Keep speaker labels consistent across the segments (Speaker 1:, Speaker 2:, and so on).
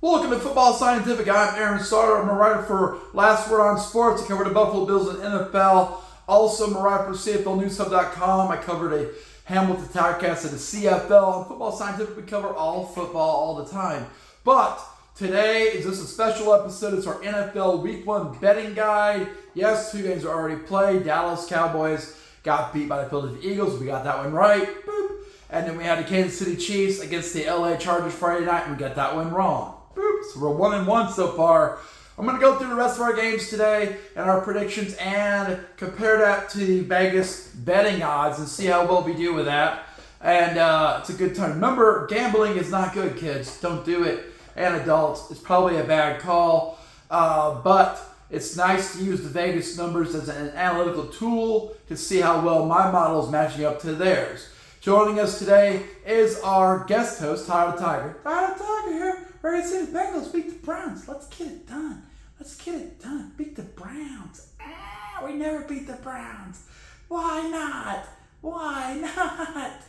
Speaker 1: Welcome to Football Scientific. I'm Aaron Sauter. I'm a writer for Last Word on Sports. I cover the Buffalo Bills and NFL. Also, I'm a writer for CFLNewsHub.com. I covered a Hamilton Tirecast at the CFL. On Football Scientific, we cover all football all the time. But today is just a special episode. It's our NFL Week 1 betting guide. Yes, 2 games are already played. Dallas Cowboys got beat by the Philadelphia Eagles. We got that one right. Boop. And then we had the Kansas City Chiefs against the LA Chargers Friday night, and we got that one wrong. Boop. So we're 1-1 so far. I'm going to go through the rest of our games today and our predictions and compare that to the Vegas betting odds and see how well we do with that. And it's a good time. Remember, gambling is not good, kids. Don't do it. And adults, it's probably a bad call. But it's nice to use the Vegas numbers as an analytical tool to see how well my model is matching up to theirs. Joining us today is our guest host, Tyler Tiger. Tyler Tiger here. We're going to see the Bengals beat the Browns. Let's get it done. Let's get it done. Beat the Browns. We never beat the Browns. Why not? Why not?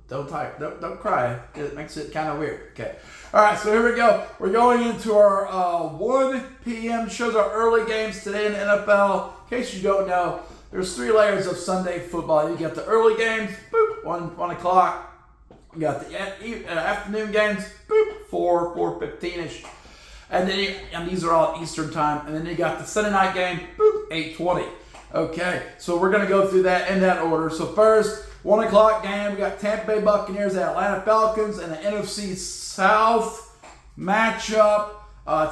Speaker 1: Don't cry. It makes it kind of weird. Okay. All right, so here we go. We're going into our 1 p.m. shows, our early games today in the NFL. In case you don't know, there's 3 layers of Sunday football. You got the early games, boop, 1 o'clock. You got the afternoon games, boop, 4:15ish. And then and these are all Eastern time. And then you got the Sunday night game, boop, 8:20. Okay, so we're going to go through that in that order. So first, 1 o'clock game, we got Tampa Bay Buccaneers and Atlanta Falcons in the NFC South matchup.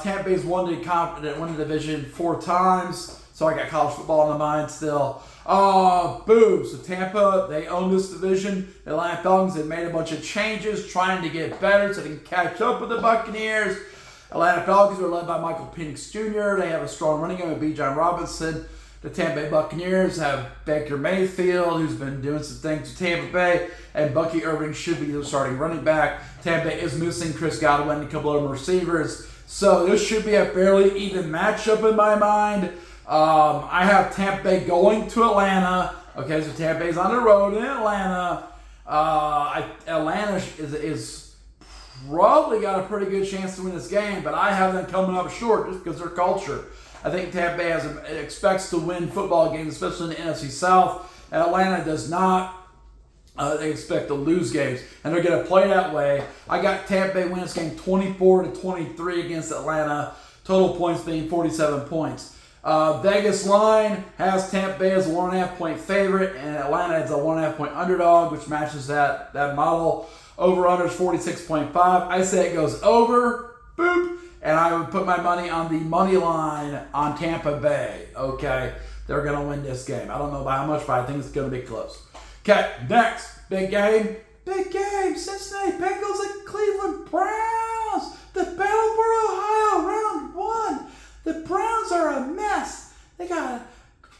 Speaker 1: Tampa Bay's won the division 4 times. So I got college football on the mind still. Boom. So Tampa, they own this division. The Atlanta Falcons have made a bunch of changes, trying to get better so they can catch up with the Buccaneers. Atlanta Falcons are led by Michael Penix Jr. They have a strong running game with Bijan Robinson. The Tampa Bay Buccaneers have Baker Mayfield, who's been doing some things to Tampa Bay, and Bucky Irving should be the starting running back. Tampa Bay is missing Chris Godwin and a couple of receivers. So this should be a fairly even matchup in my mind. I have Tampa Bay going to Atlanta. Okay, so Tampa Bay's on the road in Atlanta. Atlanta is probably got a pretty good chance to win this game, but I have them coming up short just because of their culture. I think Tampa Bay expects to win football games, especially in the NFC South, and Atlanta does not. They expect to lose games, and they're going to play that way. I got Tampa Bay win this game 24-23 against Atlanta. Total points being 47 points. Vegas line has Tampa Bay as a 1.5 point favorite, and Atlanta as a 1.5 point underdog, which matches that model. Over/under is 46.5. I say it goes over. Boop. And I would put my money on the money line on Tampa Bay. Okay, they're going to win this game. I don't know by how much, but I think it's going to be close. Okay, next big game. Big game. Cincinnati Bengals and Cleveland Browns. The battle for Ohio, round 1. The Browns are a mess. They got a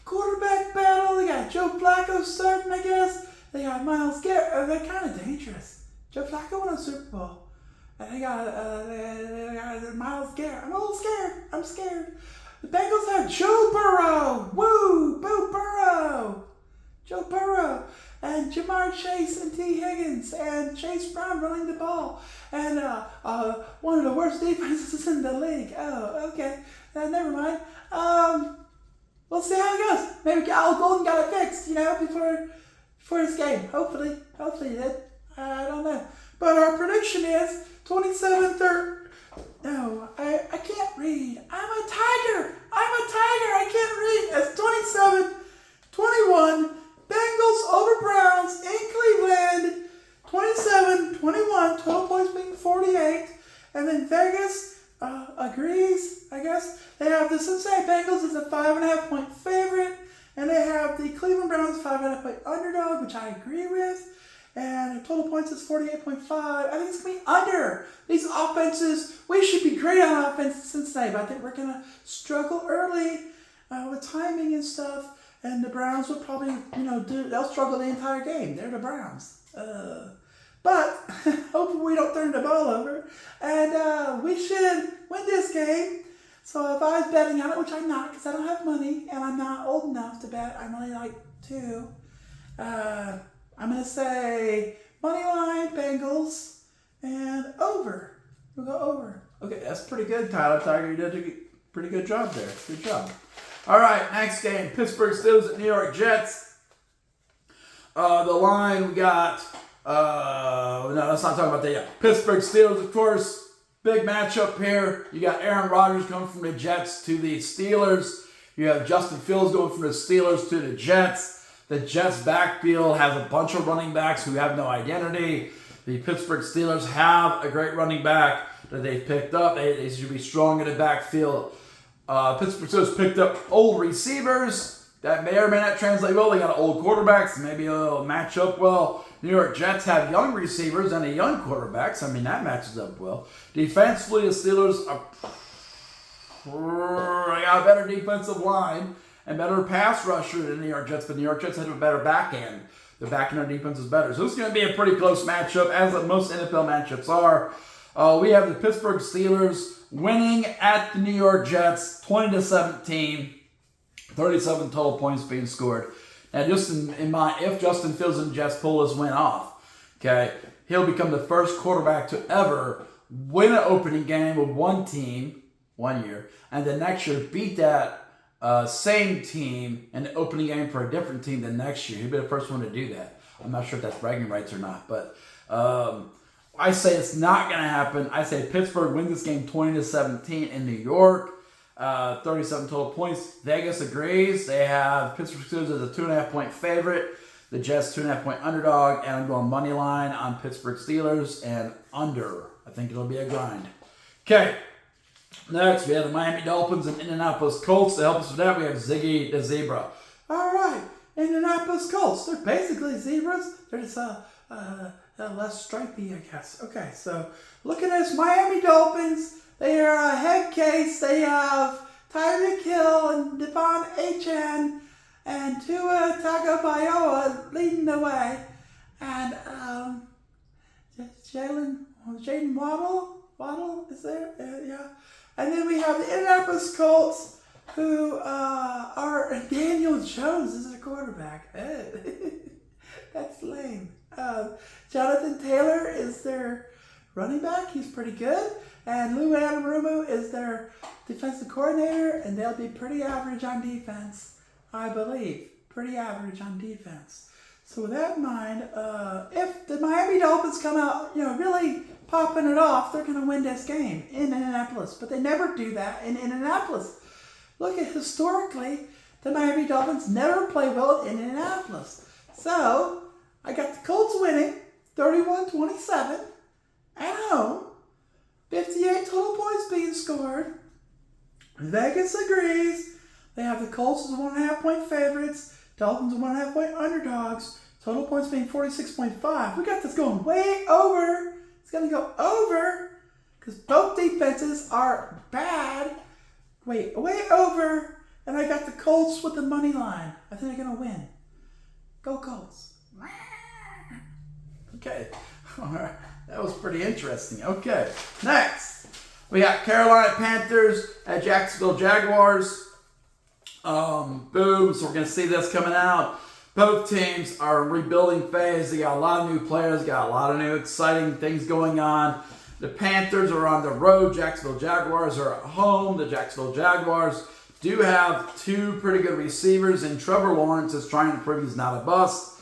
Speaker 1: quarterback battle. They got Joe Flacco starting, I guess. They got Myles Garrett. They're kind of dangerous. Joe Flacco won a Super Bowl. And they got Myles Garrett. I'm a little scared. I'm scared. The Bengals have Joe Burrow. Woo! Boo Burrow. Joe Burrow. And Jamar Chase and T. Higgins and Chase Brown running the ball. And one of the worst defenses in the league. Oh, okay. Never mind. We'll see how it goes. Maybe Al Golden got it fixed, before this game. Hopefully he did. I don't know. But our prediction is 27-30. No, I can't read. I'm a tiger. I can't read. It's 27-21. Bengals over Browns in Cleveland. 27-21. Total points being 48. And then Vegas agrees, I guess. They have the Cincinnati Bengals as a 5.5 point favorite. And they have the Cleveland Browns 5.5 point underdog, which I agree with. And their total points is 48.5. I think it's going to be under. These offenses, we should be great on offense in Cincinnati, but I think we're going to struggle early with timing and stuff. And the Browns will probably, they'll struggle the entire game. They're the Browns. But hopefully we don't turn the ball over. And we should win this game. So if I was betting on it, which I'm not because I don't have money and I'm not old enough to bet, I'm only like 2. I'm going to say money line Bengals, and over. We'll go over. Okay, that's pretty good, Tyler Tiger. You did a pretty good job there. Good job. All right, next game, Pittsburgh Steelers at New York Jets. The line we got, no, let's not talk about that yet. Pittsburgh Steelers, of course, big matchup here. You got Aaron Rodgers going from the Jets to the Steelers. You have Justin Fields going from the Steelers to the Jets. The Jets backfield has a bunch of running backs who have no identity. The Pittsburgh Steelers have a great running back that they've picked up. They should be strong in the backfield. Pittsburgh Steelers picked up old receivers. That may or may not translate well. They got old quarterbacks. Maybe it'll match up well. New York Jets have young receivers and a young quarterbacks. I mean, that matches up well. Defensively, the Steelers got a better defensive line and better pass rusher than the New York Jets, but the New York Jets have a better back end. The back end of their defense is better. So it's going to be a pretty close matchup, as most NFL matchups are. We have the Pittsburgh Steelers winning at the New York Jets, 20-17. 37 total points being scored. Now, just if Justin Fields and the Jets pull this win off, okay, he'll become the first quarterback to ever win an opening game with one team 1 year, and the next year beat that same team in the opening game for a different team the next year. He'll be the first one to do that. I'm not sure if that's bragging rights or not, but I say it's not going to happen. I say Pittsburgh wins this game 20-17 in New York. 37 total points. Vegas agrees. They have Pittsburgh Steelers as a 2.5-point favorite. The Jets 2.5-point underdog, and I'm going money line on Pittsburgh Steelers and under. I think it'll be a grind. Okay. Next, we have the Miami Dolphins and Indianapolis Colts. To help us with that, we have Ziggy the Zebra. All right, Indianapolis Colts. They're basically zebras. They're just less stripy, I guess. Okay, so look at this. Miami Dolphins. They are a head case. They have Tyreek Hill and Devon Achane and Tua Tagovailoa leading the way. And Jaden Waddle is there? Yeah. And then we have the Indianapolis Colts, who are Daniel Jones is their quarterback. That's lame. Jonathan Taylor is their running back. He's pretty good. And Lou Anarumo is their defensive coordinator, and they'll be pretty average on defense, I believe. Pretty average on defense. So with that in mind, if the Miami Dolphins come out, really popping it off, they're going to win this game in Indianapolis. But they never do that in Indianapolis. Look at historically, the Miami Dolphins never play well in Indianapolis. So I got the Colts winning 31-27 at home. 58 total points being scored. Vegas agrees. They have the Colts as 1.5-point favorites. Dolphins as 1.5-point underdogs. Total points being 46.5. We got this going way over. It's going to go over because both defenses are bad. Way over. And I got the Colts with the money line. I think they're going to win. Go Colts. Okay. All right. That was pretty interesting. Okay. Next, we got Carolina Panthers at Jacksonville Jaguars. Boom. So we're going to see this coming out. Both teams are in rebuilding phase. They got a lot of new players, got a lot of new exciting things going on. The Panthers are on the road. Jacksonville Jaguars are at home. The Jacksonville Jaguars do have two pretty good receivers, and Trevor Lawrence is trying to prove he's not a bust.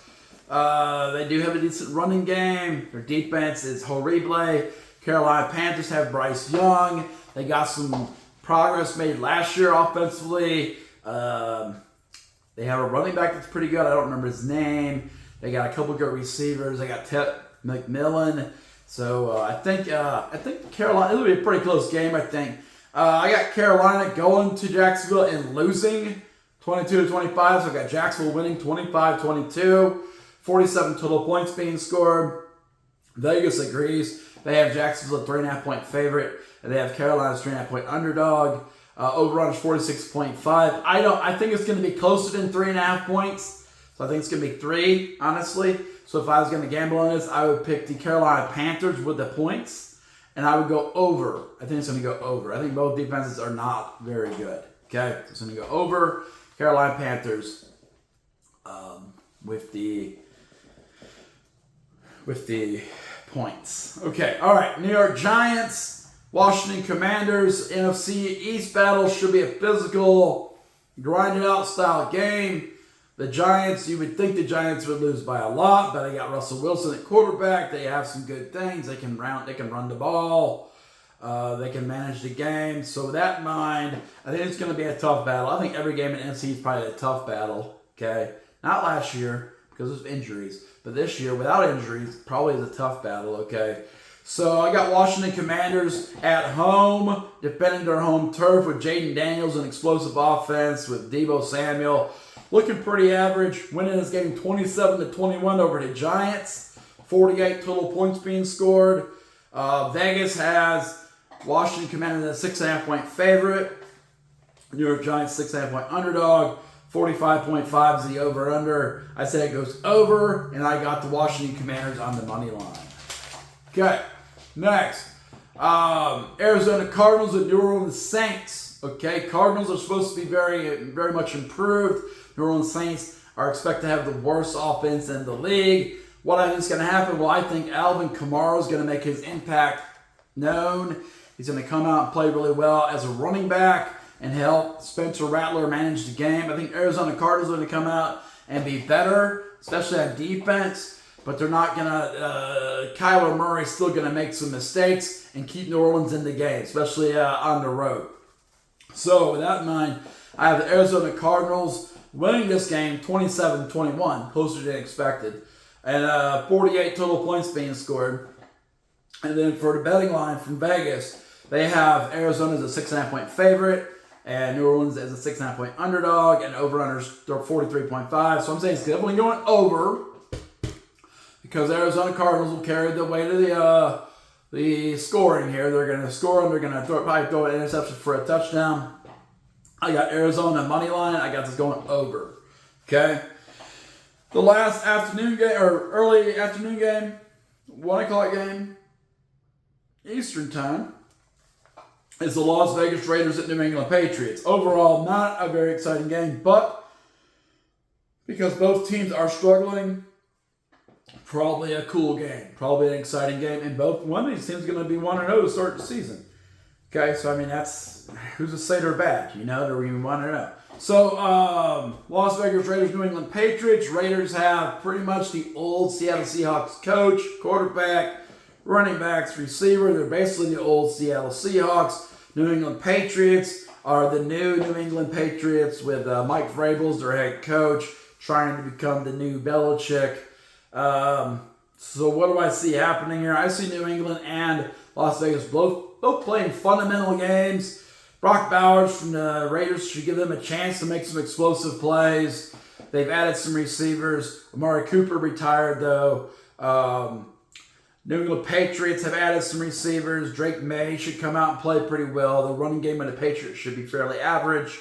Speaker 1: They do have a decent running game. Their defense is horrible. Carolina Panthers have Bryce Young. They got some progress made last year offensively. They have a running back that's pretty good. I don't remember his name. They got a couple good receivers. They got Ted McMillan. So I think Carolina. It'll be a pretty close game. I think I got Carolina going to Jacksonville and losing 22-25. So I got Jacksonville winning 25-22. 47 total points being scored. Vegas agrees. They have Jacksonville a 3.5-point favorite, and they have Carolina's 3.5-point underdog. Over-run is 46.5. I think it's going to be closer than 3.5 points. So I think it's going to be 3, honestly. So if I was going to gamble on this, I would pick the Carolina Panthers with the points, and I would go over. I think it's going to go over. I think both defenses are not very good. Okay, so it's going to go over. Carolina Panthers with the with the points. Okay, all right. New York Giants, Washington Commanders, NFC East battle should be a physical, grinded out style game. The Giants, you would think the Giants would lose by a lot, but they got Russell Wilson at quarterback. They have some good things. They can run the ball. They can manage the game. So with that in mind, I think it's going to be a tough battle. I think every game in NFC is probably a tough battle. Okay, not last year because of injuries, but this year without injuries, probably is a tough battle. Okay, so I got Washington Commanders at home, defending their home turf with Jaden Daniels, an explosive offense with Deebo Samuel. Looking pretty average, winning this game 27-21 over the Giants. 48 total points being scored. Vegas has Washington Commanders as a 6.5-point favorite. New York Giants 6.5-point underdog. 45.5 is the over-under. I said it goes over, and I got the Washington Commanders on the money line. Okay, next. Arizona Cardinals and New Orleans Saints. Okay, Cardinals are supposed to be very, very much improved. New Orleans Saints are expected to have the worst offense in the league. What I think is going to happen? Well, I think Alvin Kamara is going to make his impact known. He's going to come out and play really well as a running back and help Spencer Rattler manage the game. I think Arizona Cardinals are going to come out and be better, especially on defense. But they're not going to. Kyler Murray's still going to make some mistakes and keep New Orleans in the game, especially on the road. So with that in mind, I have the Arizona Cardinals winning this game 27-21, closer than expected. And 48 total points being scored. And then for the betting line from Vegas, they have Arizona as a 6.5-point favorite and New Orleans as a 6.5-point underdog, and over-unders they're 43.5. So I'm saying it's definitely going over because Arizona Cardinals will carry the weight of the scoring here. They're going to score and they're going to probably throw an interception for a touchdown. I got Arizona money line. I got this going over. Okay. The last afternoon game or early afternoon game, 1 o'clock game, Eastern time, is the Las Vegas Raiders at New England Patriots. Overall, not a very exciting game, but because both teams are struggling, probably a cool game, probably an exciting game, and one of these teams is going to be 1-0 to start the season. Okay, so I mean that's who's to say they're bad, they're even 1-0. So Las Vegas Raiders, New England Patriots. Raiders have pretty much the old Seattle Seahawks coach, quarterback, running backs, receiver. They're basically the old Seattle Seahawks. New England Patriots are the new New England Patriots with Mike Vrabel as their head coach, trying to become the new Belichick. So what do I see happening here? I see New England and Las Vegas both playing fundamental games. Brock Bowers from the Raiders should give them a chance to make some explosive plays. They've added some receivers. Amari Cooper retired, though. New England Patriots have added some receivers. Drake May should come out and play pretty well. The running game of the Patriots should be fairly average.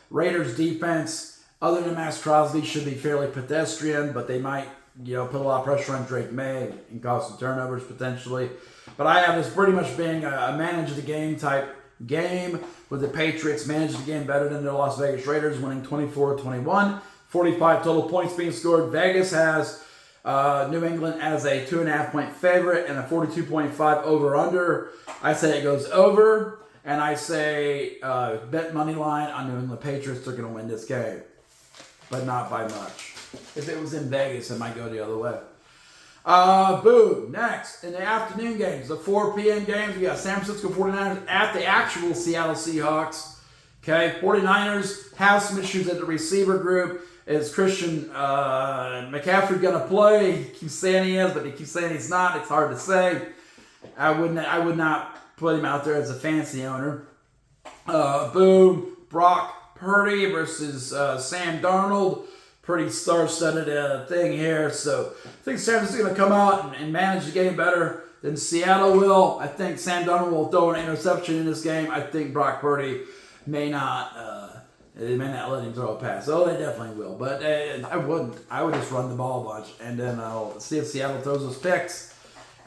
Speaker 1: Raiders defense, other than Max Crosby, should be fairly pedestrian, but they might put a lot of pressure on Drake May and cause some turnovers potentially. But I have this pretty much being a manage the game type game, with the Patriots manage the game better than the Las Vegas Raiders, winning 24-21. 45 total points being scored. Vegas has New England as a 2.5-point favorite and a 42.5 over-under. I say it goes over, and I say bet money line on New England Patriots. They're going to win this game, but not by much. If it was in Vegas, it might go the other way. Boom. Next, in the afternoon games, the 4 p.m. games, we got San Francisco 49ers at the actual Seattle Seahawks. Okay, 49ers have some issues at the receiver group. Is Christian McCaffrey going to play? He keeps saying he is, but he keeps saying he's not. It's hard to say. I would not put him out there as a fantasy owner. Boom. Brock Purdy versus Sam Darnold. Pretty star-studded thing here. So I think San Francisco is going to come out and manage the game better than Seattle will. I think Sam Darnold will throw an interception in this game. I think Brock Purdy may not let him throw a pass. Oh, they definitely will. But I wouldn't. I would just run the ball a bunch and then I'll see if Seattle throws those picks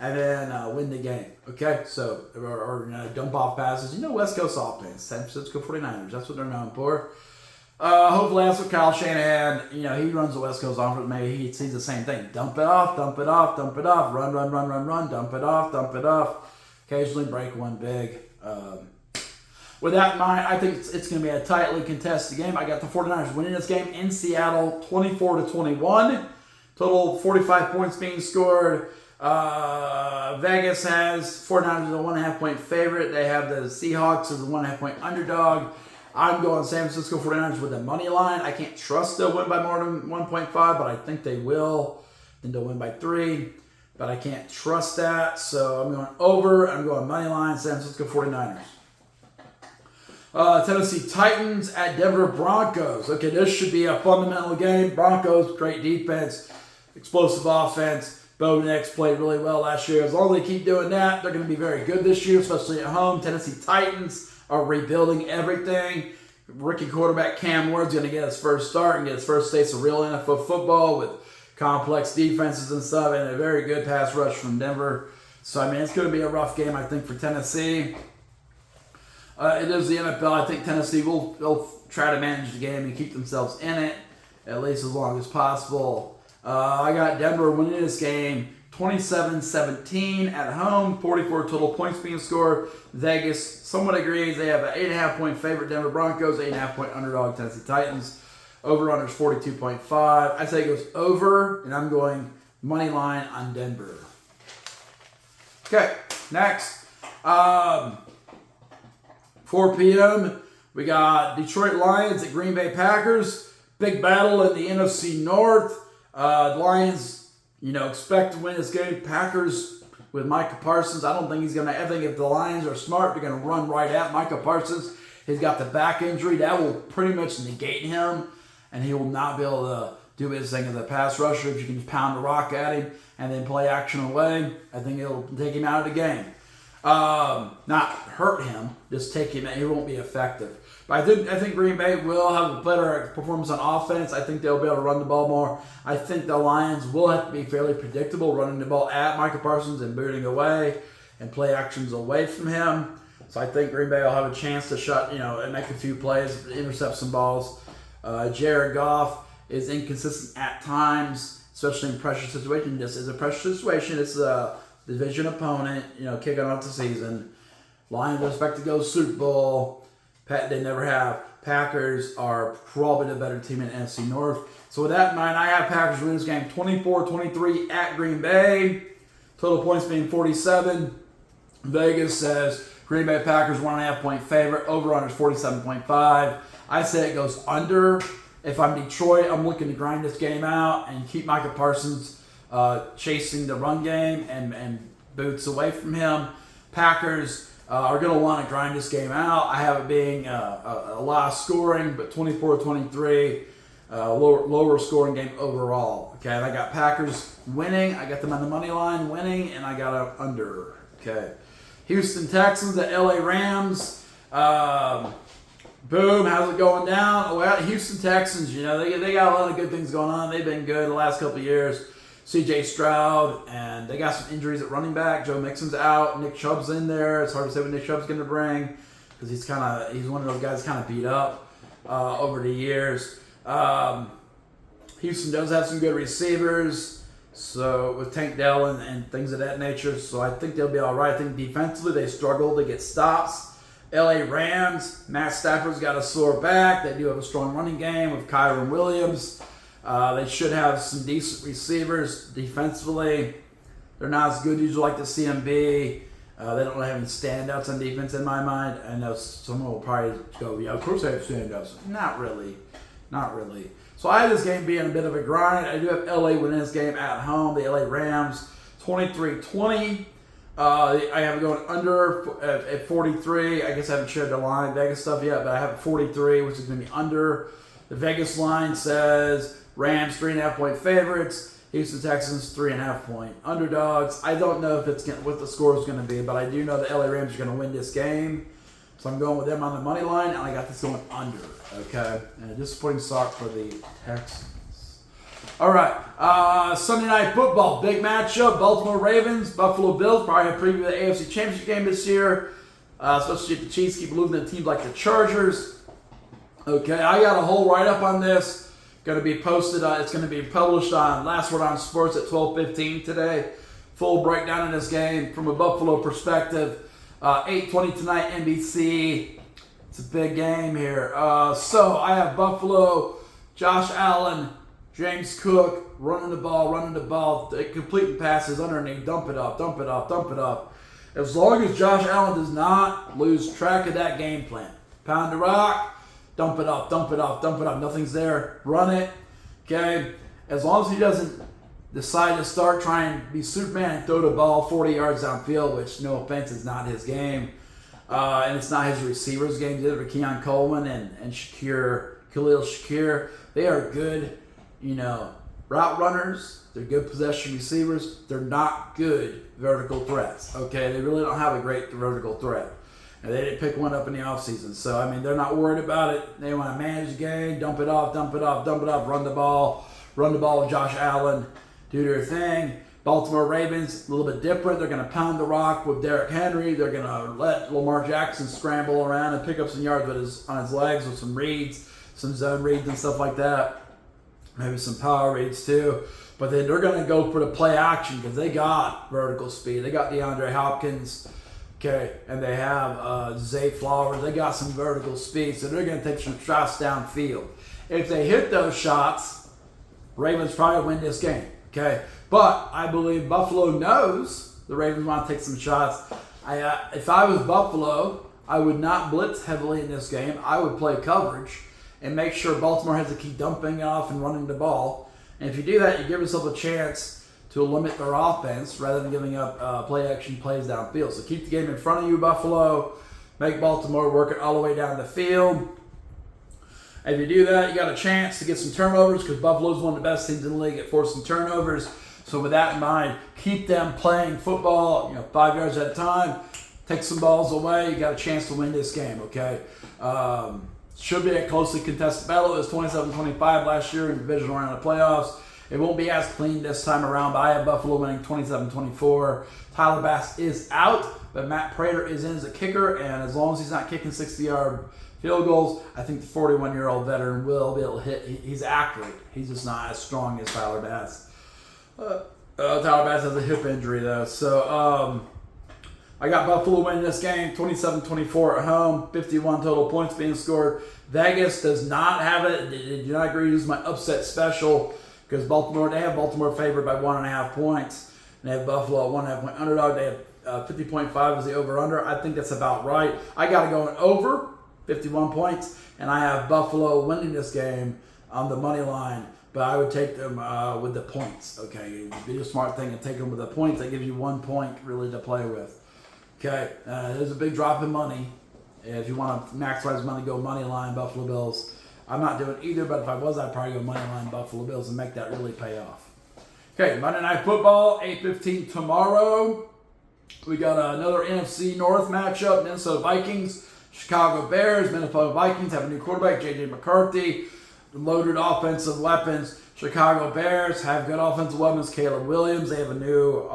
Speaker 1: and then win the game. Okay? So, or dump off passes. West Coast offense. San Francisco 49ers. That's what they're known for. Hopefully that's what Kyle Shanahan, he runs the West Coast offense. Maybe he sees the same thing. Dump it off, dump it off, dump it off. Run, run, run, run, run. Dump it off, dump it off. Occasionally break one big. With that in mind, I think it's going to be a tightly contested game. I got the 49ers winning this game in Seattle 24-21. Total 45 points being scored. Vegas has 49ers as a 1.5 point favorite. They have the Seahawks as a 1.5 point underdog. I'm going San Francisco 49ers with the money line. I can't trust they'll win by more than 1.5, but I think they will. I think they'll win by 3, but I can't trust that. So I'm going over. I'm going money line, San Francisco 49ers. Tennessee Titans at Denver Broncos. Okay, this should be a fundamental game. Broncos, great defense, explosive offense. Bo Nix played really well last year. As long as they keep doing that, they're going to be very good this year, especially at home. Tennessee Titans are rebuilding everything. Rookie quarterback Cam Ward's going to get his first start and get his first taste of real NFL football with complex defenses and stuff, and a very good pass rush from Denver. So, it's going to be a rough game, I think, for Tennessee. It is the NFL. I think Tennessee will try to manage the game and keep themselves in it, at least as long as possible. I got Denver winning this game 27-17 at home, 44 total points being scored. Vegas somewhat agrees. They have an 8.5 point favorite, Denver Broncos, 8.5 point underdog, Tennessee Titans. Over-under is 42.5. I say it goes over, and I'm going money line on Denver. Okay, next. 4 p.m., we got Detroit Lions at Green Bay Packers. Big battle in the NFC North. Lions, expect to win this game. Packers with Micah Parsons. I don't think he's going to. I think if the Lions are smart, they're going to run right at Micah Parsons. He's got the back injury. That will pretty much negate him, and he will not be able to do his thing as a pass rusher. If you can just pound the rock at him and then play action away, I think it'll take him out of the game. Not hurt him, just take him out. He won't be effective. But I think Green Bay will have a better performance on offense. I think they'll be able to run the ball more. I think the Lions will have to be fairly predictable, running the ball at Micah Parsons and booting away and play actions away from him. So I think Green Bay will have a chance to shut, and make a few plays, intercept some balls. Jared Goff is inconsistent at times, especially in pressure situations. This is a pressure situation. It's a division opponent, kicking off the season. Lions expect to go Super Bowl. They never have. Packers are probably the better team in the NFC North. So with that in mind, I have Packers win this game 24-23 at Green Bay. Total points being 47. Vegas says Green Bay Packers 1.5 point favorite. Over-under is 47.5. I say it goes under. If I'm Detroit, I'm looking to grind this game out and keep Micah Parsons chasing the run game and boots away from him. Packers are going to want to grind this game out. I have it being a lot of scoring, but 24-23, lower scoring game overall. Okay, and I got Packers winning. I got them on the money line winning, and I got them under. Okay, Houston Texans at LA Rams. Boom, how's it going down? Oh, well, Houston Texans, they got a lot of good things going on. They've been good the last couple of years. C.J. Stroud, and they got some injuries at running back. Joe Mixon's out. Nick Chubb's in there. It's hard to say what Nick Chubb's going to bring because he's one of those guys kind of beat up over the years. Houston does have some good receivers, so with Tank Dell and things of that nature. So I think they'll be all right. I think defensively they struggle to get stops. L.A. Rams, Matt Stafford's got a sore back. They do have a strong running game with Kyron Williams. They should have some decent receivers defensively. They're not as good as you'd like to see them be. They don't really have any standouts on defense in my mind. I know someone will probably go, yeah, of course they have standouts. Not really. So I have this game being a bit of a grind. I do have LA winning this game at home. The LA Rams, 23-20. I have it going under at 43. I guess I haven't shared the line, Vegas stuff yet, but I have 43, which is going to be under. The Vegas line says Rams 3.5 point favorites. Houston Texans 3.5 point underdogs. I don't know if what the score is going to be, but I do know the LA Rams are going to win this game. So I'm going with them on the money line, and I got this going under. Okay, and a disappointing start for the Texans. All right, Sunday Night Football, big matchup. Baltimore Ravens, Buffalo Bills. Probably a preview of the AFC Championship game this year, especially if the Chiefs keep losing to teams like the Chargers. Okay, I got a whole write-up on this. Going to be posted. It's going to be published on Last Word on Sports at 12:15 today. Full breakdown of this game from a Buffalo perspective. 8:20 tonight, NBC. It's a big game here. So I have Buffalo, Josh Allen, James Cook running the ball, completing passes underneath, dump it up. As long as Josh Allen does not lose track of that game plan, pound the rock. Dump it up. Nothing's there. Run it. Okay? As long as he doesn't decide to start trying to be Superman and throw the ball 40 yards downfield, which, no offense, is not his game. And it's not his receivers' game. He did it with Keon Coleman and Khalil Shakir. They are good, route runners. They're good possession receivers. They're not good vertical threats. Okay? They really don't have a great vertical threat. And they didn't pick one up in the offseason. So, they're not worried about it. They want to manage the game, dump it off, run the ball with Josh Allen, do their thing. Baltimore Ravens, a little bit different. They're going to pound the rock with Derrick Henry. They're going to let Lamar Jackson scramble around and pick up some yards on his legs with some reads, some zone reads and stuff like that. Maybe some power reads too. But then they're going to go for the play action because they got vertical speed. They got DeAndre Hopkins. Okay, and they have Zay Flowers. They got some vertical speed, so they're going to take some shots downfield. If they hit those shots, Ravens probably win this game. Okay, but I believe Buffalo knows the Ravens want to take some shots. If I was Buffalo, I would not blitz heavily in this game. I would play coverage and make sure Baltimore has to keep dumping off and running the ball. And if you do that, you give yourself a chance to limit their offense rather than giving up play-action plays downfield. So keep the game in front of you, Buffalo. Make Baltimore work it all the way down the field. If you do that, you got a chance to get some turnovers because Buffalo's one of the best teams in the league at forcing turnovers. So with that in mind, keep them playing football 5 yards at a time. Take some balls away. You got a chance to win this game, okay? Should be a closely contested battle. It was 27-25 last year in the divisional round of the playoffs. It won't be as clean this time around, but I have Buffalo winning 27-24. Tyler Bass is out, but Matt Prater is in as a kicker, and as long as he's not kicking 60-yard field goals, I think the 41-year-old veteran will be able to hit. He's accurate. He's just not as strong as Tyler Bass. Tyler Bass has a hip injury, though. So I got Buffalo winning this game, 27-24 at home, 51 total points being scored. Vegas does not have it. They do not agree to use my upset special. Because they have Baltimore favored by 1.5 points. And they have Buffalo at 1.5 point underdog. They have 50.5 as the over-under. I think that's about right. I got to go in over 51 points. And I have Buffalo winning this game on the money line. But I would take them with the points. Okay, it would be a smart thing to take them with the points. That gives you 1 point really to play with. Okay, there's a big drop in money. If you want to maximize money, go money line, Buffalo Bills. I'm not doing either, but if I was, I'd probably go money line Buffalo Bills and make that really pay off. Okay, Monday Night Football, 8:15 tomorrow. We got another NFC North matchup, Minnesota Vikings, Chicago Bears. Minnesota Vikings have a new quarterback, J.J. McCarthy, loaded offensive weapons. Chicago Bears have good offensive weapons, Caleb Williams. They have a new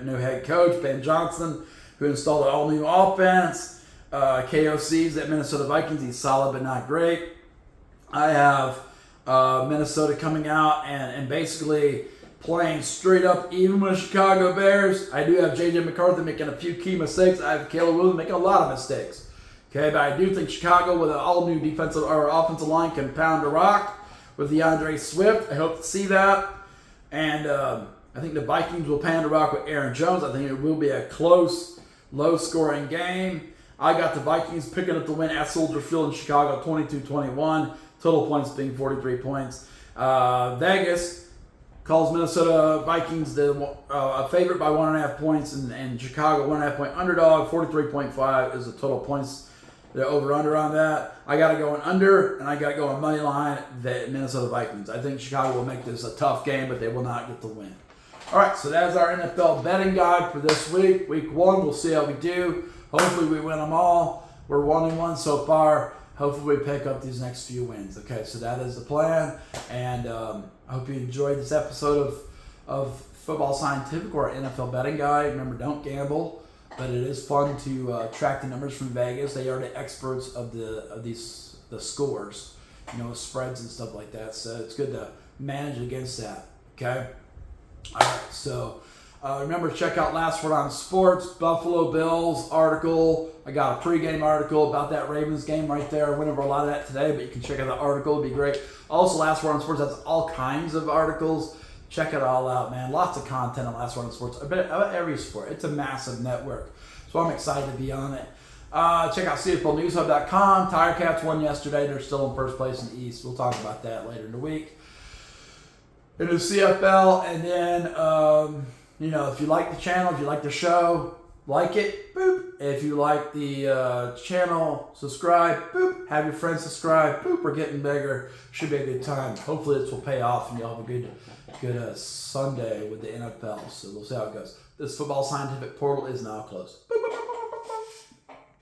Speaker 1: new head coach, Ben Johnson, who installed an all-new offense. KOC's at Minnesota Vikings. He's solid but not great. I have Minnesota coming out and basically playing straight up even with Chicago Bears. I do have J.J. McCarthy making a few key mistakes. I have Caleb Williams making a lot of mistakes. Okay, but I do think Chicago with an all-new offensive line can pound the rock with DeAndre Swift. I hope to see that. And I think the Vikings will pound the rock with Aaron Jones. I think it will be a close, low-scoring game. I got the Vikings picking up the win at Soldier Field in Chicago, 22-21. Total points being 43 points. Vegas calls Minnesota Vikings a favorite by 1.5 points, and Chicago 1.5 point underdog. 43.5 is the total points. They're over-under on that. I got to go in under, and I got to go on money line the Minnesota Vikings. I think Chicago will make this a tough game, but they will not get the win. All right, so that's our NFL betting guide for this week. Week 1, we'll see how we do. Hopefully we win them all. We're 1-1 so far. Hopefully we pick up these next few wins. Okay, so that is the plan. And I hope you enjoyed this episode of Football Scientific, or NFL betting guide. Remember, don't gamble, but it is fun to track the numbers from Vegas. They are the experts of these the scores, spreads and stuff like that. So it's good to manage against that. Okay. All right. So remember, check out Last Word on Sports, Buffalo Bills article. I got a pregame article about that Ravens game right there. I went over a lot of that today, but you can check out the article. It'd be great. Also, Last Word on Sports has all kinds of articles. Check it all out, man. Lots of content on Last Word on Sports. About every sport. It's a massive network. So I'm excited to be on it. Check out CFLNewsHub.com. Tirecats won yesterday. They're still in first place in the East. We'll talk about that later in the week. Into CFL, and then, if you like the channel, if you like the show, like it, boop. If you like the channel, subscribe, boop. Have your friends subscribe, boop. We're getting bigger. Should be a good time. Hopefully this will pay off and you'll have a good Sunday with the NFL. So we'll see how it goes. This football scientific portal is now closed. Boop, boop.